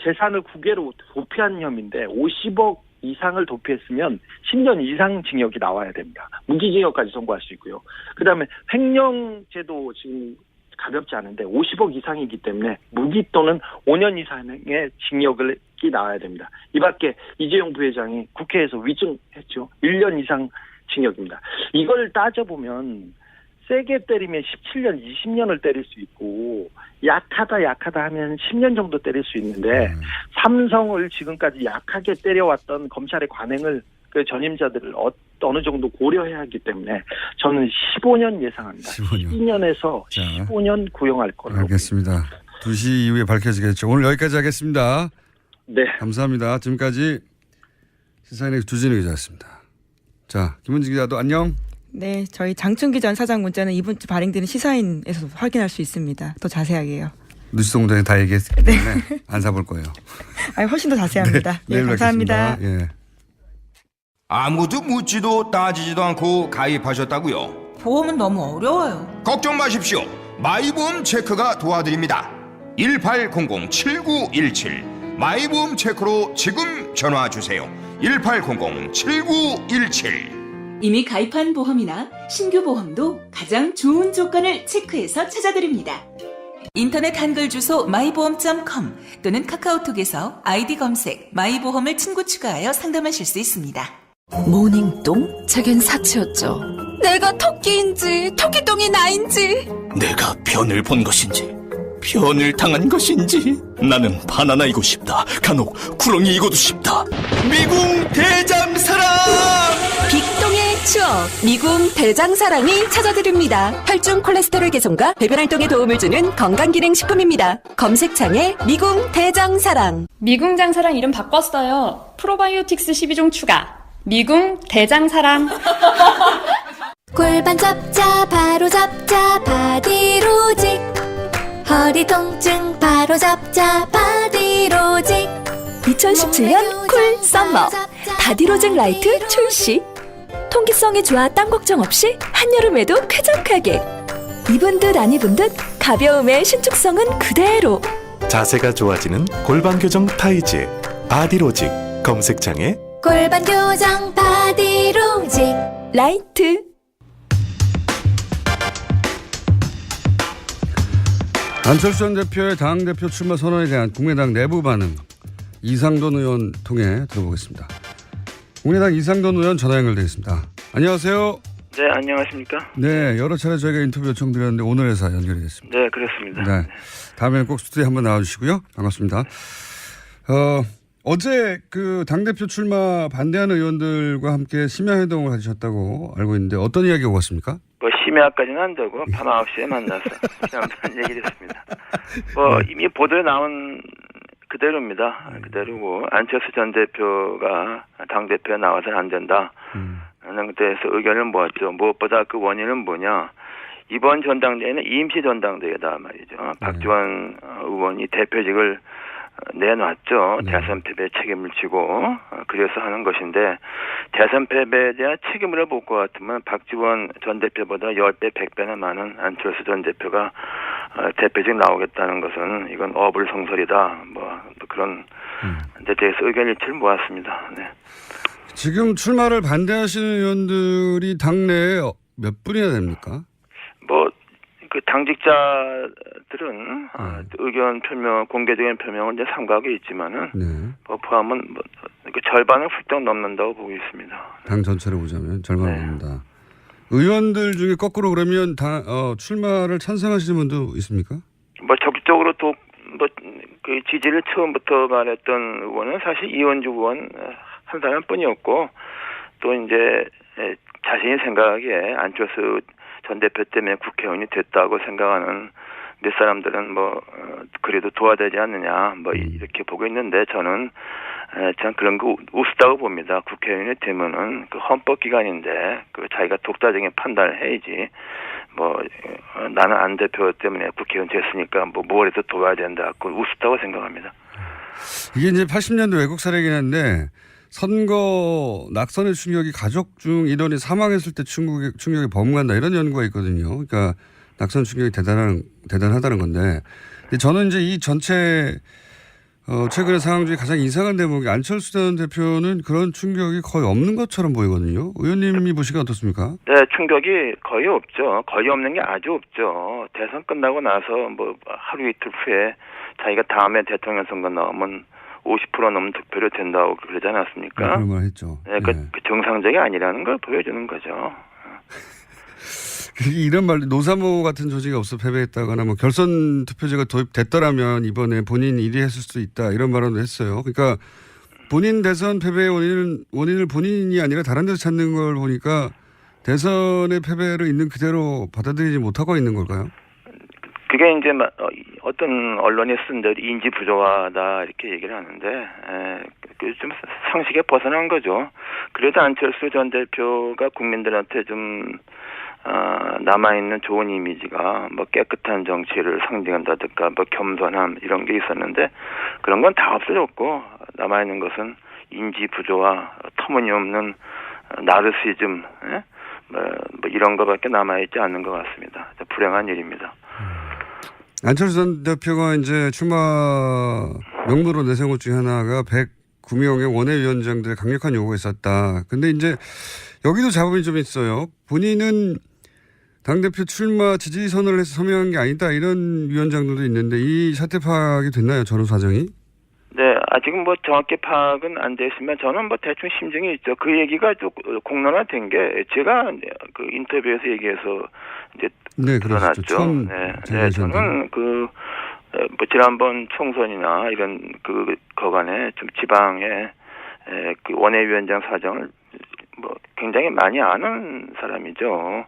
재산을 국외로 도피한 혐의인데 50억 이상을 도피했으면 10년 이상 징역이 나와야 됩니다. 무기징역까지 선고할 수 있고요. 그다음에 횡령죄도 지금 가볍지 않은데 50억 이상이기 때문에 무기 또는 5년 이상의 징역이 나와야 됩니다. 이 밖에 이재용 부회장이 국회에서 위증했죠. 1년 이상 징역입니다. 이걸 따져보면 세게 때리면 17년, 20년을 때릴 수 있고 약하다 하면 10년 정도 때릴 수 있는데 삼성을 지금까지 약하게 때려왔던 검찰의 관행을 전임자들을 어느 정도 고려해야 하기 때문에 저는 15년 예상합니다. 12년에서 15년 구형할 거라고. 알겠습니다. 2시 이후에 밝혀지겠죠. 오늘 여기까지 하겠습니다. 네. 감사합니다. 지금까지 시사인의 주진우 기자였습니다. 자, 김은지 기자도 안녕. 네, 저희 장충기 전 사장 문자는 이번 주 발행되는 시사인에서 확인할 수 있습니다. 더 자세하게요. 뉴스 공장에 다 얘기했기 때문에 안 사볼 거예요. 아니, 훨씬 더 자세합니다. 예, 내일 감사합니다. 뵙겠습니다. 예. 아무도 묻지도 따지지도 않고 가입하셨다고요? 보험은 너무 어려워요. 걱정 마십시오. 마이보험 체크가 도와드립니다. 1800-7917 마이보험 체크로 지금 전화 주세요. 1800-7917 이미 가입한 보험이나 신규 보험도 가장 좋은 조건을 체크해서 찾아드립니다. 인터넷 한글 주소 마이보험.com 또는 카카오톡에서 아이디 검색 마이보험을 친구 추가하여 상담하실 수 있습니다. 모닝똥? 제겐 사치였죠. 내가 토끼인지 토끼똥이 나인지. 내가 변을 본 것인지 변을 당한 것인지 나는 바나나이고 싶다. 간혹 구렁이이고도 싶다. 미궁 대장사랑! 빅똥의 추억 미궁 대장사랑이 찾아드립니다. 혈중 콜레스테롤 개선과 배변 활동에 도움을 주는 건강기능식품입니다. 검색창에 미궁 대장사랑. 미궁 장사랑 이름 바꿨어요. 프로바이오틱스 12종 추가. 미궁 대장사랑. 골반 잡자 바로 잡자 바디로직. 허리 통증 바로 잡자 바디로직. 2017년 쿨 썸머 바디로직 라이트 출시. 통기성이 좋아 땀 걱정 없이 한여름에도 쾌적하게. 입은 듯 안 입은 듯 가벼움의 신축성은 그대로. 자세가 좋아지는 골반 교정 타이즈 바디로직 검색창에 골반 교정 바디로직. 라이트. 안철수 전 대표의 당대표 출마 선언에 대한 국민의당 내부 반응 이상돈 의원 통해 들어보겠습니다. 국민의당 이상돈 의원 전화 연결되겠습니다. 안녕하세요. 네, 안녕하십니까? 네, 여러 차례 저희가 인터뷰 요청드렸는데 오늘 해서 연결이 됐습니다. 네, 그렇습니다. 네, 다음에는 꼭 스튜디오에 한번 나와주시고요. 반갑습니다. 어제 그 당대표 출마 반대하는 의원들과 함께 심야회동을 가지셨다고 알고 있는데 어떤 이야기가 오갔습니까? 뭐 심야까지는 안 되고 밤 9시에 만나서 그냥 얘기를 했습니다. 이미 보도에 나온 그대로입니다. 그대로고 안철수 전 대표가 당대표에 나와서는 안 된다. 하는 데에서 의견을 모았죠. 무엇보다 그 원인은 뭐냐. 이번 전당대회는 임시 전당대회다 말이죠. 박지원 의원이 대표직을 내놨죠. 대선 패배 책임을 지고 그래서 하는 것인데 대선 패배에 대한 책임을 볼 것 같으면 박지원 전 대표보다 10배, 100배나 많은 안철수 전 대표가 대표직 나오겠다는 것은 이건 어불성설이다. 그런 데 대해서 의견 일치를 모았습니다. 네. 지금 출마를 반대하시는 의원들이 당내에 몇 분이나 됩니까? 그 당직자들은 의견 표명, 공개적인 표명을 이제 삼가하고 있지만은 포함은 그 절반을 훌쩍 넘는다고 보고 있습니다. 당 전체를 보자면 절반을 넘는다. 의원들 중에 거꾸로 그러면 출마를 찬성하시는 분도 있습니까? 적극적으로 그 지지를 처음부터 말했던 의원은 사실 이원주 의원 한 사람뿐이었고 또 이제 자신이 생각하기에 안철수 전 대표 때문에 국회의원이 됐다고 생각하는 몇 사람들은 그래도 도와되지 않느냐 이렇게 보고 있는데 저는 참 그런 거 우스다고 봅니다. 국회의원이 되면은 그 헌법기관인데 그 자기가 독자적인 판단을 해야지 나는 안 대표 때문에 국회의원 됐으니까 뭘 해도 도와야 된다. 그건 우스다고 생각합니다. 이게 이제 80년대 외국 사례이긴 한데 선거 낙선의 충격이 가족 중 일원이 사망했을 때 충격이 범간다 이런 연구가 있거든요. 그러니까 낙선 충격이 대단하다는 건데 저는 이제 이 전체 최근의 상황 중에 가장 이상한 대목이 안철수 전 대표는 그런 충격이 거의 없는 것처럼 보이거든요. 의원님이 보시기에 어떻습니까? 네, 충격이 거의 없죠. 거의 없는 게 아주 없죠. 대선 끝나고 나서 하루 이틀 후에 자기가 다음에 대통령 선거 나오면 50% 넘는 득표를 된다고 그러지 않았습니까? 그런 말 했죠. 네, 그 정상적이 아니라는 걸 보여주는 거죠. 이런 말, 노사모 같은 조직이 없어 패배했다거나 결선 투표제가 도입됐더라면 이번에 본인이 1위 했을 수도 있다 이런 발언도 했어요. 그러니까 본인 대선 패배의 원인을 본인이 아니라 다른 데서 찾는 걸 보니까 대선의 패배를 있는 그대로 받아들이지 못하고 있는 걸까요? 그게 이제 어떤 언론이 쓴 대로 인지 부조하다 이렇게 얘기를 하는데 좀 상식에 벗어난 거죠. 그래도 안철수 전 대표가 국민들한테 좀 남아있는 좋은 이미지가 뭐 깨끗한 정치를 상징한다든가 뭐 겸손함 이런 게 있었는데 그런 건 다 없어졌고 남아있는 것은 인지 부조와 터무니없는 나르시즘 뭐 이런 거밖에 남아있지 않는 것 같습니다. 불행한 일입니다. 안철수 전 대표가 이제 출마 명분으로 내세운 것 중에 하나가 109명의 원외위원장들의 강력한 요구가 있었다. 근데 이제 여기도 잡음이 좀 있어요. 본인은 당대표 출마 지지 선언을 해서 서명한 게 아니다. 이런 위원장들도 있는데 이 사태 파악이 됐나요? 전후 사정이? 네, 아직은 뭐 정확히 파악은 안 됐으면 저는 뭐 대충 심증이 있죠. 그 얘기가 좀 공론화된 게 제가 그 인터뷰에서 얘기해서 이제 드러났죠. 네, 저는 뭐 지난번 총선이나 이런 거간에 좀 지방의 그 원외위원장 사정을 뭐 굉장히 많이 아는 사람이죠.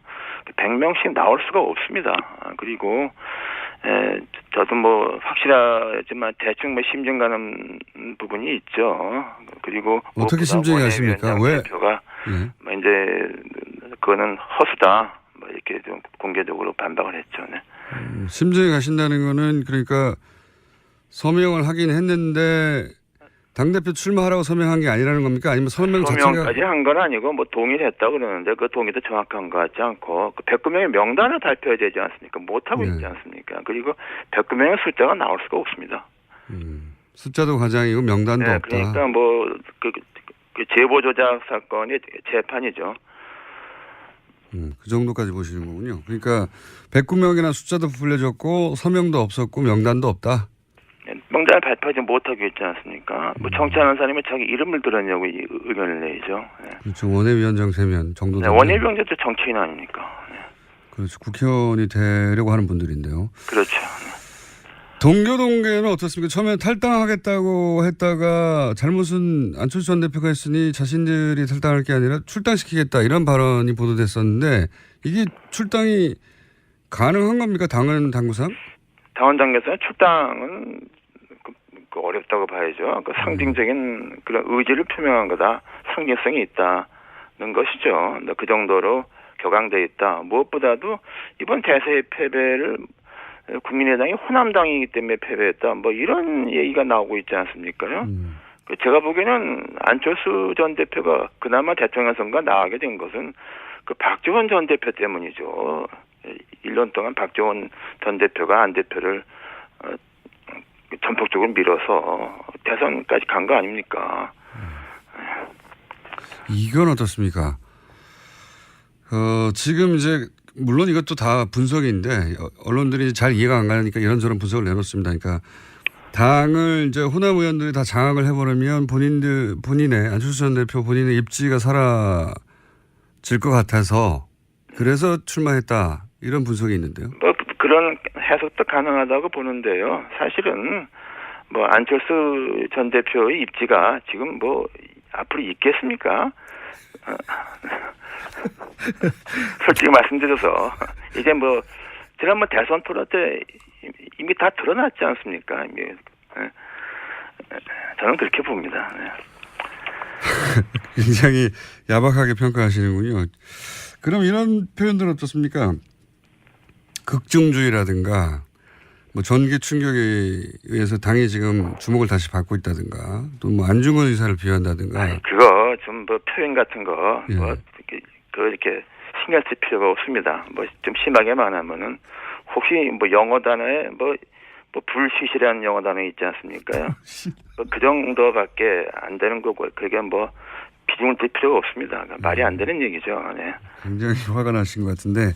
100명씩 나올 수가 없습니다. 그리고 저도 뭐 확실하지만 대충 뭐 심증 가는 부분이 있죠. 그리고 어떻게 심증이 가십니까? 왜? 대표가 뭐 이제 그거는 허수다. 뭐 이렇게 좀 공개적으로 반박을 했죠. 네. 심증이 가신다는 거는 그러니까 서명을 하긴 했는데 당대표 출마하라고 서명한 게 아니라는 겁니까? 아니면 서명까지 한 건 아니고 뭐 동의를 했다고 그러는데 그 동의도 정확한 것 같지 않고 그 109명의 명단을 발표해야 되지 않습니까? 못하고 있지 않습니까? 그리고 109명의 숫자가 나올 수가 없습니다. 숫자도 과장이고 명단도 없다. 그러니까 뭐 그 제보 조작 사건이 재판이죠. 그 정도까지 보시는 거군요. 그러니까 109명이나 숫자도 불려졌고 서명도 없었고 명단도 없다. 명단을 발표하지 못하고 있지 않습니까? 뭐 정치하는 사람이 자기 이름을 들었냐고 의견을 내죠. 네. 그렇죠. 원외위원장 되면 정도. 네, 원외위원장도 정치인 아닙니까? 네. 그렇죠. 국회의원이 되려고 하는 분들인데요. 그렇죠. 동교동계는 어떻습니까? 처음에 탈당하겠다고 했다가 잘못은 안철수 전 대표가 했으니 자신들이 탈당할 게 아니라 출당시키겠다 이런 발언이 보도됐었는데 이게 출당이 가능한 겁니까? 당구상? 당원 당규에서는 출당은 어렵다고 봐야죠. 그 상징적인 그런 의지를 표명한 거다. 상징성이 있다는 것이죠. 그 정도로 격앙돼 있다. 무엇보다도 이번 대세의 패배를 국민의당이 호남당이기 때문에 패배했다. 뭐 이런 얘기가 나오고 있지 않습니까요? 제가 보기에는 안철수 전 대표가 그나마 대통령 선거 나가게 된 것은 그 박지원 전 대표 때문이죠. 1년 동안 박지원 전 대표가 안 대표를 전폭적으로 밀어서 대선까지 간 거 아닙니까? 이건 어떻습니까? 지금 이제 물론 이것도 다 분석인데 언론들이 잘 이해가 안 가니까 이런저런 분석을 내놓습니다. 그러니까 당을 이제 호남 의원들이 다 장악을 해버리면 본인의 안철수 전 대표 본인의 입지가 사라질 것 같아서 그래서 출마했다 이런 분석이 있는데요. 뭐 그런 해석도 가능하다고 보는데요. 사실은 뭐 안철수 전 대표의 입지가 지금 뭐 앞으로 있겠습니까? 솔직히 말씀드려서 이제 뭐 지난번 대선 토론 때 이미 다 드러났지 않습니까? 이미. 저는 그렇게 봅니다. 굉장히 야박하게 평가하시는군요. 그럼 이런 표현들은 어떻습니까? 극중주의라든가 뭐 전기 충격에 의해서 당이 지금 주목을 다시 받고 있다든가 또 뭐 안중근 의사를 비유한다든가. 그거 좀 뭐 표현 같은 거 뭐 이렇게 신경 쓸 필요가 없습니다. 뭐 좀 심하게 말하면은 혹시 뭐 영어 단어에 뭐 불시시라는 영어 단어 있지 않습니까요? 뭐 그 정도밖에 안 되는 거고 그게 뭐 비중을 둘 필요가 없습니다. 그러니까 말이 안 되는 얘기죠. 네. 굉장히 화가 나신 것 같은데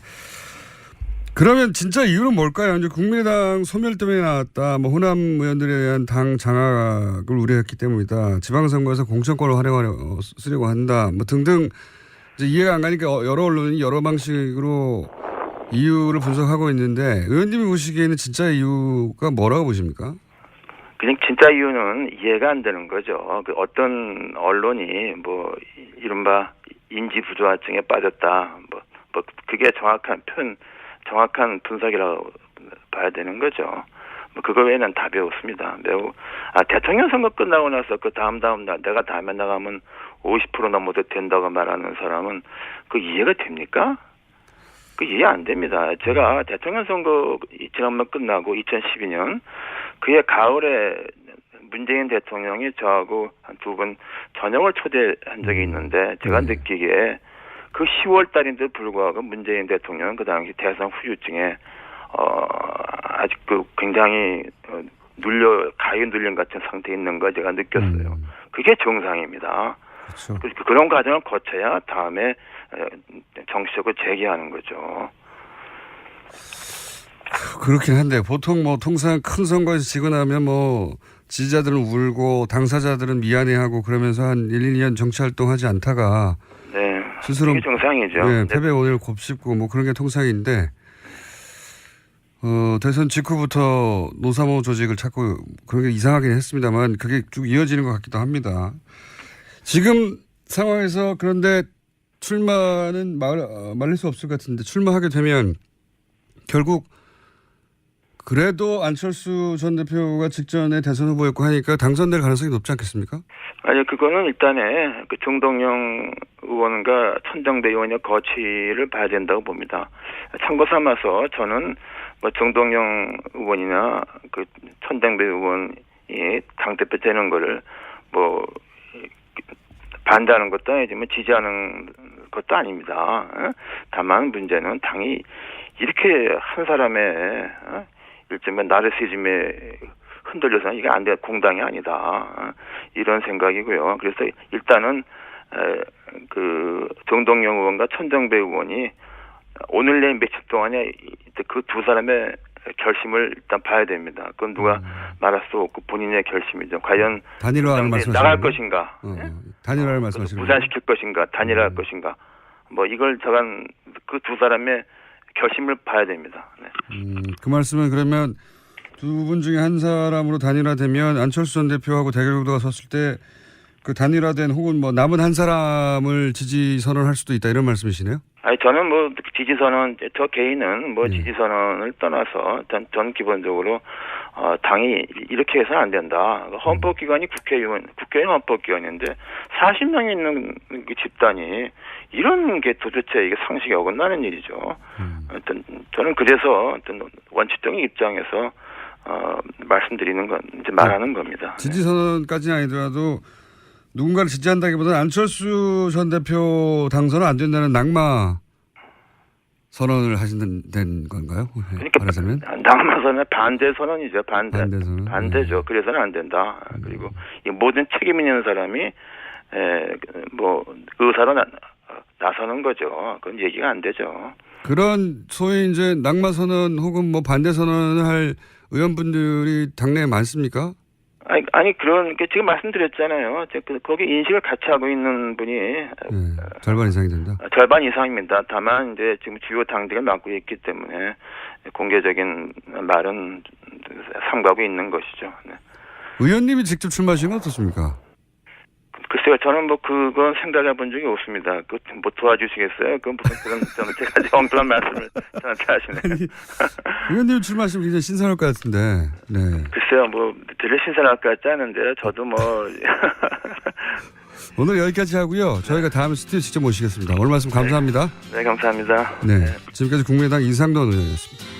그러면 진짜 이유는 뭘까요? 이제 국민의당 소멸 때문에 나왔다. 뭐 호남 의원들에 대한 당 장악을 우려했기 때문이다. 지방선거에서 공천권을 쓰려고 한다. 뭐 등등 이제 이해가 안 가니까 여러 언론이 여러 방식으로 이유를 분석하고 있는데 의원님이 보시기에는 진짜 이유가 뭐라고 보십니까? 그냥 진짜 이유는 이해가 안 되는 거죠. 그 어떤 언론이 뭐 이른바 인지 부조화증에 빠졌다. 뭐 그게 정확한 분석이라고 봐야 되는 거죠. 뭐 그거 외에는 답이 없습니다. 대통령 선거 끝나고 나서 그 다음 날 내가 다음에 나가면 50% 넘어도 된다고 말하는 사람은 그 이해가 됩니까? 그 이해 안 됩니다. 제가 대통령 선거 지난번 끝나고 2012년 그해 가을에 문재인 대통령이 저하고 한 2번 저녁을 초대한 적이 있는데 제가 느끼기에 그 10월 달인데도 불구하고 문재인 대통령은 그 당시 대선 후유증에 아직 그 굉장히 가위 눌린 같은 상태에 있는 거 제가 느꼈어요. 그게 정상입니다. 그렇죠. 그런 과정을 거쳐야 다음에 정치적으로 재개하는 거죠. 그렇긴 한데 보통 뭐 통상 큰 선거에서 지고 나면 뭐 지지자들은 울고 당사자들은 미안해하고 그러면서 한 1, 2년 정치활동하지 않다가 네, 스스로 그게 정상이죠. 네, 패배 원인을 곱씹고 뭐 그런 게 통상인데 대선 직후부터 노사모 조직을 찾고 그런 게 이상하긴 했습니다만 그게 쭉 이어지는 것 같기도 합니다. 지금 상황에서 그런데 출마는 말릴 수 없을 것 같은데 출마하게 되면 결국 그래도 안철수 전 대표가 직전에 대선 후보였고 하니까 당선될 가능성이 높지 않겠습니까? 아니 그거는 일단에 그 정동영 의원과 천정배 의원의 거취를 봐야 된다고 봅니다. 참고 삼아서 저는 뭐 정동영 의원이나 그 천정배 의원이 당대표 되는 거를 뭐 반대하는 것도 아니지만 지지하는 것도 아닙니다. 다만 문제는 당이 이렇게 한 사람의 일종의 나르시즘에 흔들려서 이게 안 돼, 공당이 아니다. 이런 생각이고요. 그래서 일단은 그 정동영 의원과 천정배 의원이 오늘 내일 며칠 동안에 그 두 사람의 결심을 일단 봐야 됩니다. 그건 누가 말할 수 없고 본인의 결심이죠. 과연 단일화를 나갈 것인가, 단일화를 말씀하시는 부산시킬 것인가, 단일화할 것인가, 뭐 이걸 저간 그 두 사람의 결심을 봐야 됩니다. 네. 그 말씀은 그러면 두 분 중에 한 사람으로 단일화되면 안철수 전 대표하고 대결 구도가 섰을 때 그 단일화된 혹은 뭐 남은 한 사람을 지지 선언할 수도 있다 이런 말씀이시네요? 아니 저는 뭐 지지 선언 저 개인은 뭐 지지 선언을 떠나서 전 기본적으로 당이 이렇게 해서는 안 된다. 헌법기관이 국회의원 헌법기관인데 40명이 있는 그 집단이 이런 게 도대체 이게 상식에 어긋나는 일이죠. 저는 그래서 원칙적인 입장에서 말씀드리는 건 이제 말하는 겁니다. 지지 선언까지는 아니더라도 누군가를 지지한다기보다는 안철수 전 대표 당선은 안 된다는 낙마 선언을 하신다는 건가요? 그러니까 말하자면 낙마 선언 반대 선언이죠. 반대죠. 네. 그래서는 안 된다. 그리고 이 모든 책임 있는 사람이 뭐 의사로 나서는 거죠. 그건 얘기가 안 되죠. 그런 소위 이제 낙마 선언 혹은 뭐 반대 선언을 할 의원분들이 당내에 많습니까? 아니 그런 게 지금 말씀드렸잖아요. 거기 인식을 같이 하고 있는 분이 절반 이상이 된다. 절반 이상입니다. 다만 이제 지금 주요 당들을 맡고 있기 때문에 공개적인 말은 삼가고 있는 것이죠. 네. 의원님이 직접 출마하시는 건 어떻습니까? 글쎄요, 저는 뭐 그건 생각해 본 적이 없습니다. 그 뭐 도와주시겠어요? 그건 무슨 그런 제가 엉뚱한 말씀을 저한테 하시네요. 의원님 출마하시면 굉장히 신선할 것 같은데. 네. 글쎄요, 뭐 되게 신선할 것 같지 않은데요. 저도 뭐 오늘 여기까지 하고요. 저희가 다음 스튜디오 직접 모시겠습니다. 오늘 말씀 감사합니다. 네, 감사합니다. 네, 지금까지 국민의당 이상돈 의원이었습니다.